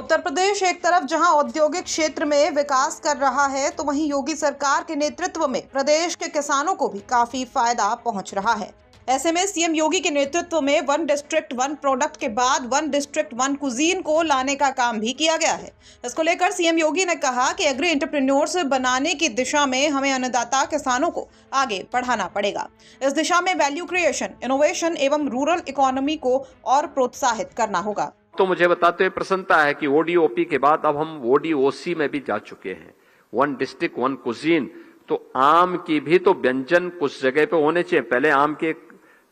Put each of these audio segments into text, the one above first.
उत्तर प्रदेश एक तरफ जहां औद्योगिक क्षेत्र में विकास कर रहा है, तो वहीं योगी सरकार के नेतृत्व में प्रदेश के किसानों को भी काफी फायदा पहुंच रहा है। ऐसे में सीएम योगी के नेतृत्व में वन डिस्ट्रिक्ट वन प्रोडक्ट के बाद वन डिस्ट्रिक्ट वन कुजीन को लाने का काम भी किया गया है। इसको लेकर सीएम योगी ने कहा कि एग्री एंटरप्रेन्योर्स बनाने की दिशा में हमें अन्नदाता किसानों को आगे बढ़ाना पड़ेगा। इस दिशा में वैल्यू क्रिएशन, इनोवेशन एवं रूरल इकोनॉमी को और प्रोत्साहित करना होगा। तो मुझे बताते हुए प्रसन्नता है कि ओडीओपी के बाद अब हम ओडीओसी में भी जा चुके हैं। वन डिस्ट्रिक्ट वन कुजीन, तो आम की भी तो व्यंजन कुछ जगह पे होने चाहिए। पहले आम के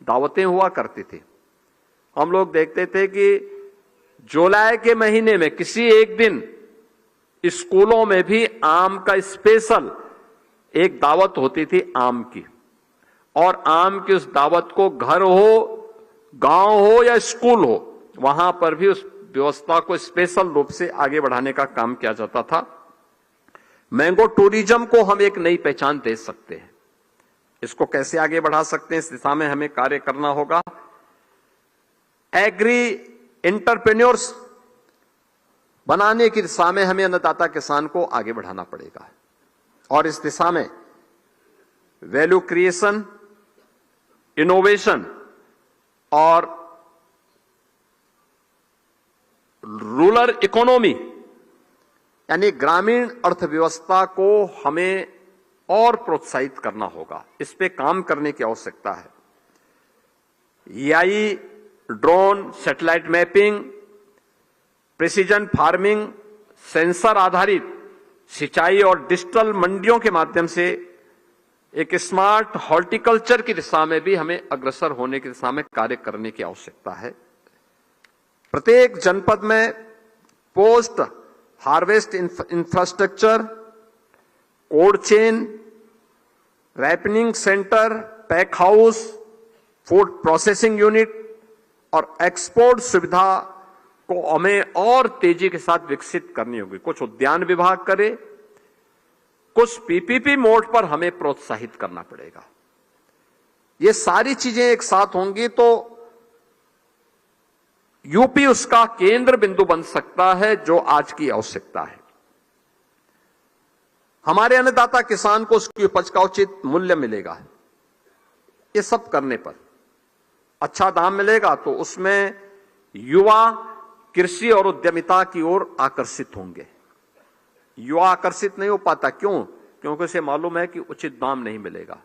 दावतें हुआ करती थी। हम लोग देखते थे कि जुलाई के महीने में किसी एक दिन स्कूलों में भी आम का स्पेशल एक दावत होती थी आम की, और आम की उस दावत को घर हो, गांव हो या स्कूल हो, वहां पर भी उस व्यवस्था को स्पेशल रूप से आगे बढ़ाने का काम किया जाता था। मैंगो टूरिज्म को हम एक नई पहचान दे सकते हैं। इसको कैसे आगे बढ़ा सकते हैं, इस दिशा में हमें कार्य करना होगा। एग्री एंटरप्रेन्योर्स बनाने की दिशा में हमें अन्नदाता किसान को आगे बढ़ाना पड़ेगा, और इस दिशा में वैल्यू क्रिएशन, इनोवेशन और रूरल इकोनॉमी यानी ग्रामीण अर्थव्यवस्था को हमें और प्रोत्साहित करना होगा। इस पे काम करने की आवश्यकता है। AI, drone, satellite mapping, precision farming, sensor आधारित सिंचाई और डिजिटल मंडियों के माध्यम से एक स्मार्ट हॉर्टिकल्चर की दिशा में भी हमें अग्रसर होने की दिशा में कार्य करने की आवश्यकता है। प्रत्येक जनपद में post harvest infrastructure, cold chain, ripening centre, pack house, food processing unit और एक्सपोर्ट सुविधा को हमें और तेजी के साथ विकसित करनी होगी। कुछ उद्यान विभाग करे, कुछ पीपीपी मोड पर हमें प्रोत्साहित करना पड़ेगा। ये सारी चीजें एक साथ होंगी तो यूपी उसका केंद्र बिंदु बन सकता है, जो आज की आवश्यकता है। हमारे अन्नदाता किसान को उसकी उपज का उचित मूल्य मिलेगा। ये सब करने पर अच्छा दाम मिलेगा तो उसमें युवा कृषि और उद्यमिता की ओर आकर्षित होंगे। युवा आकर्षित नहीं हो पाता, क्यों? क्योंकि उसे मालूम है कि उचित दाम नहीं मिलेगा।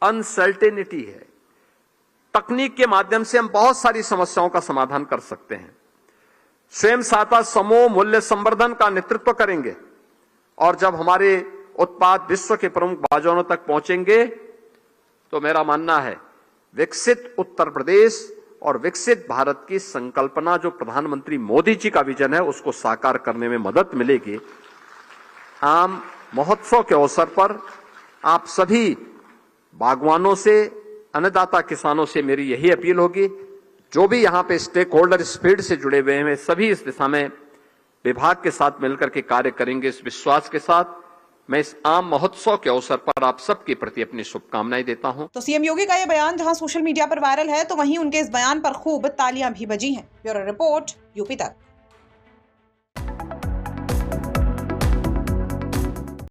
अनसर्टेनिटी है। तकनीक के माध्यम से हम बहुत सारी समस्याओं का समाधान कर सकते हैं। स्वयं सहायता समूह मूल्य संवर्धन का नेतृत्व करेंगे, और जब हमारे उत्पाद विश्व के प्रमुख बाजारों तक पहुंचेंगे तो मेरा मानना है विकसित उत्तर प्रदेश और विकसित भारत की संकल्पना जो प्रधानमंत्री मोदी जी का विजन है, उसको साकार करने में मदद मिलेगी। आम महोत्सव के अवसर पर आप सभी बागवानों से, अन्नदाता किसानों से मेरी यही अपील होगी, जो भी यहां पे स्टेक होल्डर इस फील्ड से जुड़े हुए हैं, सभी इस दिशा में विभाग के साथ मिलकर के कार्य करेंगे। इस विश्वास के साथ मैं इस आम महोत्सव के अवसर पर आप सबके प्रति अपनी शुभकामनाएं देता हूं। तो सीएम योगी का यह बयान जहां सोशल मीडिया पर वायरल है, तो वहीं उनके इस बयान पर खूब तालियां भी बजी हैं। ब्यूरो रिपोर्ट, यूपी तक।